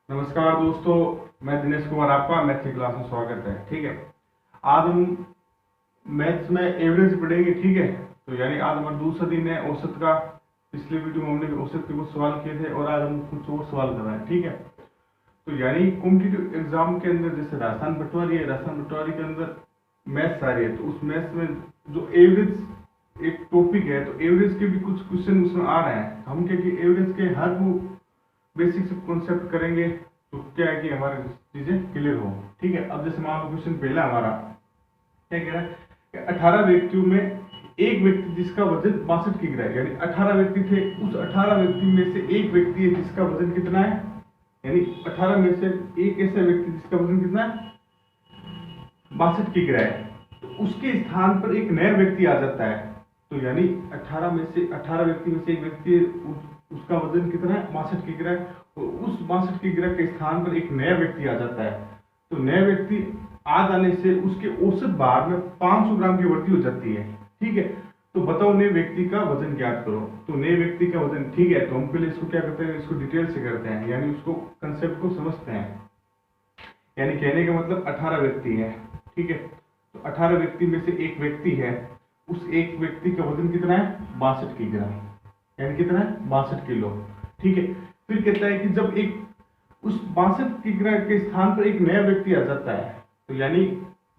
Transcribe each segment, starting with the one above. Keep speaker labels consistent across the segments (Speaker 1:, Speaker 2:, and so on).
Speaker 1: नमस्कार दोस्तों, मैं दिनेश कुमार, आपका मैथ की क्लास में स्वागत है। ठीक है, आज हम मैथ्स में एवरेज पढ़ेंगे। ठीक है, तो यानी आज हमारा दूसरा दिन है औसत का। पिछले वीडियो में हमने औसत के कुछ सवाल किए थे और आज हम कुछ और सवाल कर रहे हैं। ठीक है, तो यानी कॉम्पिटिटिव एग्जाम के अंदर जैसे राजस्थान पटवारी है, राजस्थान पटवारी के अंदर मैथ्स आ रही है, तो उस मैथ्स में जो एवरेज एक टॉपिक है, तो एवरेज के भी कुछ क्वेश्चन उसमें आ रहे हैं। हम क्या कि एवरेज के हर वो बेसिक से कॉन्सेप्ट करेंगे, तो क्या है कि हमारी चीजें क्लियर हो। ठीक है, अब जैसे मान लो क्वेश्चन पहला हमारा क्या कह रहा है कि 18 व्यक्तियों में एक व्यक्ति जिसका वजन 62 किग्रा है, यानी 18 व्यक्ति थे, उस 18 व्यक्ति में से एक व्यक्ति है जिसका वजन कितना है, यानी 18 में से एक ऐसा व्यक्ति जिसका वजन कितना है, 62 किग्रा है, तो उसके स्थान पर एक नया व्यक्ति आ जाता है। तो यानी 18 व्यक्ति में से एक व्यक्ति उसका वजन कितना है, 62 किग्रा है, तो उस 62 किग्रा के स्थान पर एक नया व्यक्ति आ जाता है। तो नया व्यक्ति आ जाने से उसके औसत भार में 500 ग्राम की वृद्धि हो जाती है। ठीक है, तो बताओ नए व्यक्ति का वजन ज्ञात करो। तो नए व्यक्ति का वजन, ठीक है, तो हम पहले इसको क्या करते हैं, इसको डिटेल से करते हैं, यानी उसको कंसेप्ट को समझते हैं। यानी कहने का मतलब 18 व्यक्ति है। ठीक है, तो 18 व्यक्ति में से एक व्यक्ति है, उस एक व्यक्ति का वजन कितना है, 62 किग्रा, यानी कितना है, 62 किलो। ठीक है, फिर कहता है कि जब एक उस 62 किग्रा के स्थान पर एक नया व्यक्ति आ जाता है, तो यानी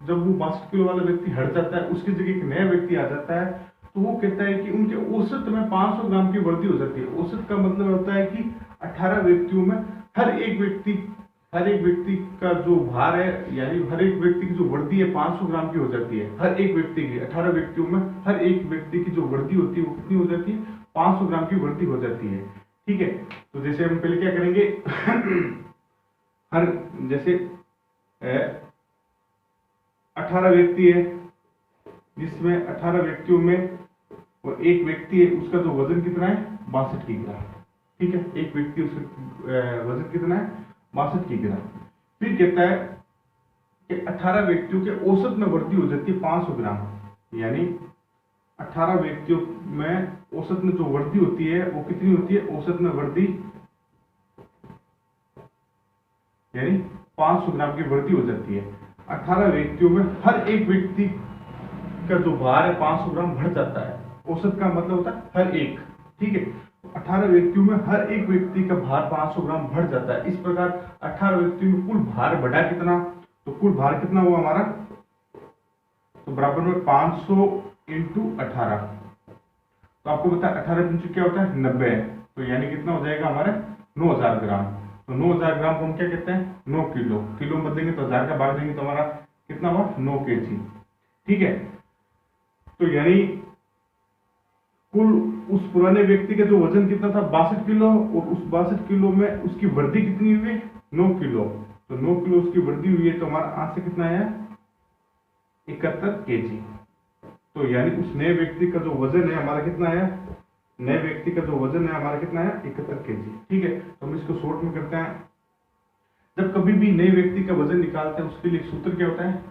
Speaker 1: जब वो 62 किलो वाला व्यक्ति हट जाता है, उसकी जगह एक नया व्यक्ति आ जाता है, तो वो कहता है कि उनके औसत में 500 ग्राम की वृद्धि हो जाती है। औसत का मतलब होता है कि 18 व्यक्तियों में हर एक व्यक्ति का जो भार है, यानी हर एक व्यक्ति की जो वृद्धि है 500 ग्राम की हो जाती है। हर एक व्यक्ति की 18 व्यक्तियों में हर एक व्यक्ति की जो वृद्धि होती है वो कितनी हो जाती है, 500 ग्राम की वृद्धि हो जाती है। ठीक है, तो जैसे हम पहले क्या करेंगे हर जैसे 18 व्यक्ति है, जिसमें 18 व्यक्तियों में वो एक व्यक्ति है, उसका जो वजन कितना है, 62 किग्रा। ठीक है, एक व्यक्ति उसका वजन कितना है, 62 किग्रा। फिर कहता है कि 18 व्यक्तियों के औसत में वृद्धि हो जाती है 500 ग्राम, यानी 18 व्यक्तियों में औसत में जो वृद्धि होती है वो कितनी होती है, औसत में वृद्धि यानी 500 ग्राम की वृद्धि हो जाती है। 18 व्यक्तियों में हर एक व्यक्ति का जो भार है 500 ग्राम बढ़ जाता है। औसत का मतलब होता है हर एक। ठीक है, 18 व्यक्तियों में हर एक व्यक्ति का भार 500 ग्राम बढ़ जाता है। इस प्रकार 18 व्यक्तियों में कुल भार बढ़ा कितना, तो कुल भार कितना हुआ हमारा, तो बराबर में 500 इंटू 18, तो आपको पता है 18 पंचु क्या होता है, 90, तो यानी कितना हो जाएगा हमारे 9000 ग्राम। तो 9000 ग्राम को हम क्या कहते हैं, 9 किलो। किलो में बदलेंगे तो 1000 का भाग देंगे तो हमारा कितना हुआ, 9 केजी। ठीक है, तो यानी कुल उस पुराने व्यक्ति का जो वजन कितना था, 62 किलो, और उस 62 किलो में उसकी वृद्धि कितनी हुई, 9 किलो। तो 9 किलो उसकी वृद्धि हुई है, तो हमारा आज से कितना है, 71 केजी। तो यानी उस नए व्यक्ति का जो वजन है हमारा कितना है, नए व्यक्ति का जो वजन है हमारा कितना है, 71 केजी। ठीक है, तो हम इसको शॉर्ट में करते हैं। जब कभी भी नए व्यक्ति का वजन निकालते हैं, उसके लिए सूत्र क्या होता है,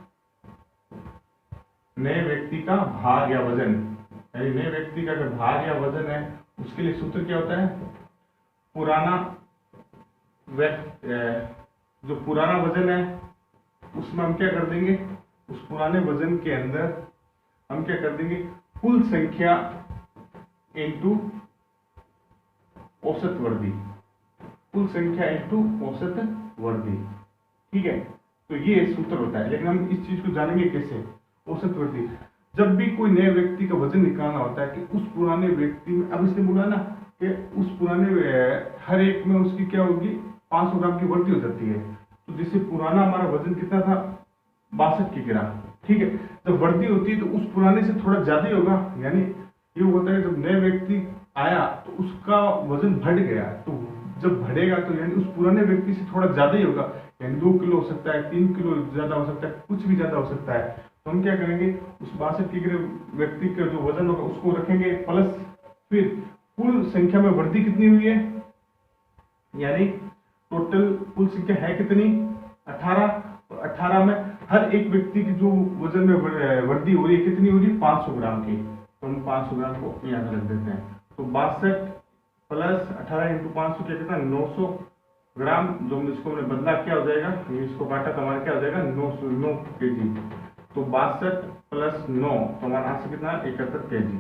Speaker 1: नए व्यक्ति का भार या वजन, यानी नए व्यक्ति का जो भार या वजन है उसके लिए सूत्र क्या होता है, पुराना जो पुराना वजन है उसमें हम क्या कर देंगे, उस पुराने वजन के अंदर हम क्या कर देंगे, कुल संख्या इंटू औसत वृद्धि, कुल संख्या इंटू औसत वृद्धि। ठीक है, तो ये सूत्र होता है। लेकिन हम इस चीज को जानेंगे कैसे, औसत वृद्धि। जब भी कोई नए व्यक्ति का वजन निकालना होता है कि उस पुराने व्यक्ति में, अब इसने बोला ना कि उस पुराने हर एक में उसकी क्या होगी, 500 ग्राम की वृद्धि हो जाती है। तो जैसे पुराना हमारा वजन कितना था, 62 किग्रा। ठीक है, जब वृद्धि होती है तो उस पुराने से थोड़ा ज्यादा ही होगा। यानी ये होता है जब नए व्यक्ति आया तो उसका वजन बढ़ गया, तो जब बढ़ेगा तो यानी उस पुराने व्यक्ति से थोड़ा ज्यादा ही होगा, यानी 2 किलो हो सकता है, 3 किलो ज्यादा हो सकता है, कुछ भी ज्यादा हो सकता है। तो हम क्या करेंगे, उस 62 किग्रा व्यक्ति का जो वजन होगा उसको रखेंगे प्लस, फिर कुल संख्या में वृद्धि कितनी हुई है, यानी टोटल कुल संख्या है कितनी, 18, और 18 में हर एक व्यक्ति की जो वजन में वृद्धि हो रही है कितनी हो रही है, 500 ग्राम की। तो हम 500 ग्राम को यहाँ रख देते हैं। तो 62 प्लस 18 इंटू 500 क्या कितना, 900, ग्राम, जो इसको हमने बदला क्या हो जाएगा, इसको काटा तो हमारा क्या हो जाएगा 9 kg। तो 62 प्लस 9 तो हमारा आंसर कितना है 71 kg।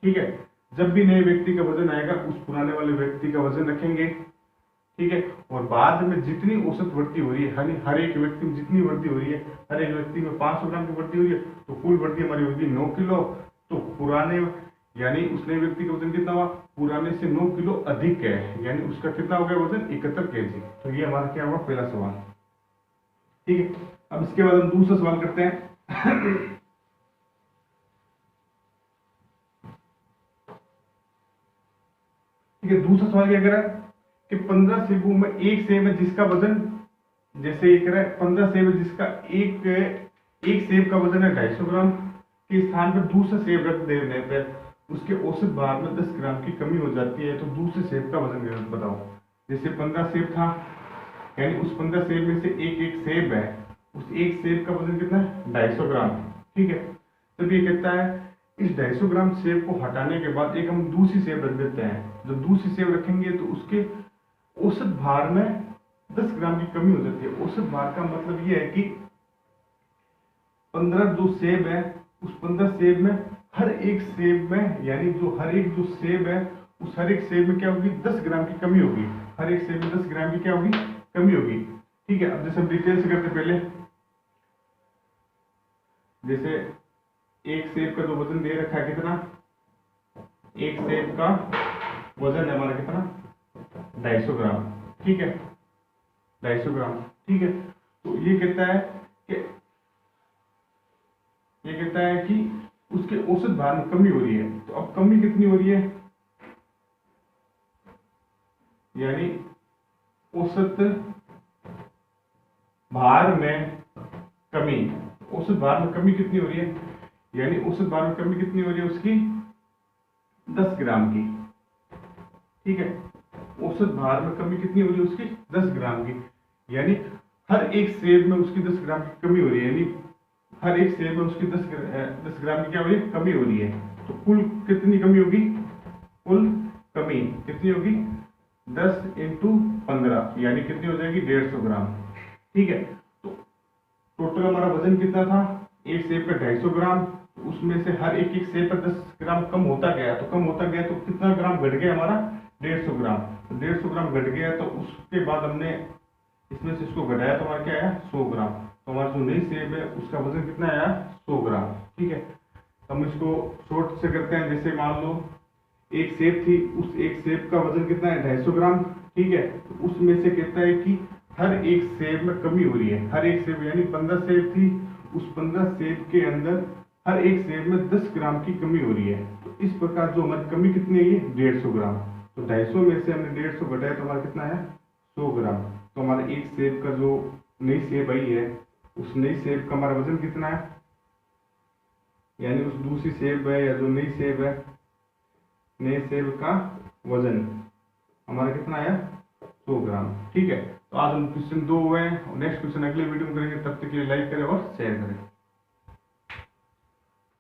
Speaker 1: ठीक है, जब भी नए व्यक्ति का वजन आएगा उस पुराने वाले व्यक्ति का वजन रखेंगे। ठीक है, और बाद में जितनी औसत वृद्धि हो रही है, हर एक व्यक्ति में जितनी वृद्धि हो रही है, हर एक व्यक्ति में 500 ग्राम की वृद्धि हो रही है, तो कुल वृद्धि हमारी होगी 9 किलो। तो पुराने यानी उस नए व्यक्ति का वजन कितना हुआ, पुराने से 9 किलो अधिक है, यानी उसका कितना हो गया वजन 71 kg। तो ये हमारा क्या हुआ पहला सवाल। ठीक है, अब इसके बाद हम दूसरा सवाल करते हैं। ठीक है, दूसरा सवाल क्या कह रहा है कि 15 सेबों में एक सेब है जिसका वजन, जैसे ये कह रहा है 15 सेब है जिसका एक सेब का वजन है 250 ग्राम, के स्थान पर दूसरा सेब रख देने पर उसके औसत भार में 10 ग्राम की कमी हो जाती है, तो दूसरे सेब का वजन बताओ। जैसे 15 सेब था, यानी उस 15 सेब में से एक सेब है, उस एक सेब का वजन कितना है 250 ग्राम। ठीक है, तब ये कहता है इस 250 ग्राम सेब को हटाने के बाद एक हम दूसरी सेब रख देते हैं। जब दूसरी सेब रखेंगे तो उसके औसत भार में 10 ग्राम की कमी हो जाती है। औसत भार का मतलब ये है कि 15 जो सेब है, उस 15 सेब में हर एक सेब में, यानी जो हर एक जो सेब है उस हर एक सेब में क्या होगी 10 ग्राम की कमी होगी। हर एक सेब में 10 ग्राम की क्या होगी कमी होगी। ठीक है, अब जैसे हम डिटेल से करते पहले, जैसे एक सेब का जो वजन दे रखा है कितना, एक सेब का वजन है हमारा कितना 250 ग्राम। ठीक है, 250 ग्राम। ठीक है, तो ये कहता है कि उसके औसत भार में कमी हो रही है। तो अब कमी कितनी हो रही है, यानी औसत भार में कमी, औसत भार में कमी कितनी हो रही है, यानी औसत भार में कमी कितनी हो रही है उसकी 10 ग्राम की। ठीक है, औसत भार में कमी कितनी हो रही है उसकी 10 ग्राम की, यानी हर एक सेब में उसकी 10 ग्राम की कमी हो रही है, यानी हर एक सेब में उसकी 10 ग्राम की क्या हो रही है कमी हो रही है। तो कुल कितनी कमी होगी, कुल कमी कितनी होगी 10 × 15, यानी कितनी हो जाएगी 150 ग्राम। ठीक है, तो टोटल हमारा वजन कितना था, एक सेब पे 250 ग्राम, तो उसमें से हर एक सेब पर 10 ग्राम कम होता गया, तो कितना ग्राम घट गया हमारा 150 ग्राम। तो 150 ग्राम घट गया, तो उसके बाद हमने इसमें से इसको घटाया तो हमारा क्या आया 100 ग्राम। तो हमारा जो नई सेब है उसका वजन कितना आया 100 ग्राम। ठीक है, हम इसको शॉर्ट से करते हैं। जैसे मान लो एक सेब थी, उस एक सेब का वजन कितना है 250 ग्राम। ठीक है, तो उसमें से कहता है कि हर एक सेब में कमी हो रही है, हर एक सेब यानी 15 सेब थी, उस 15 सेब के अंदर हर एक सेब में 10 ग्राम की कमी हो रही है। तो इस प्रकार जो हमारी कमी कितनी है 150 ग्राम। तो 250 में से हमने 150 घटाया तो हमारा कितना है 100 ग्राम। तो हमारा एक सेब का जो नई सेब आई है उस नई सेब का हमारा वजन कितना है, यानी उस दूसरी सेब है या जो नई सेब है, नए सेब का वजन हमारा कितना आया 100 ग्राम। ठीक है, तो आज हम क्वेश्चन 2 हुए हैं, और नेक्स्ट क्वेश्चन अगले वीडियो में करेंगे। तब तक के लिए लाइक करें और शेयर करें।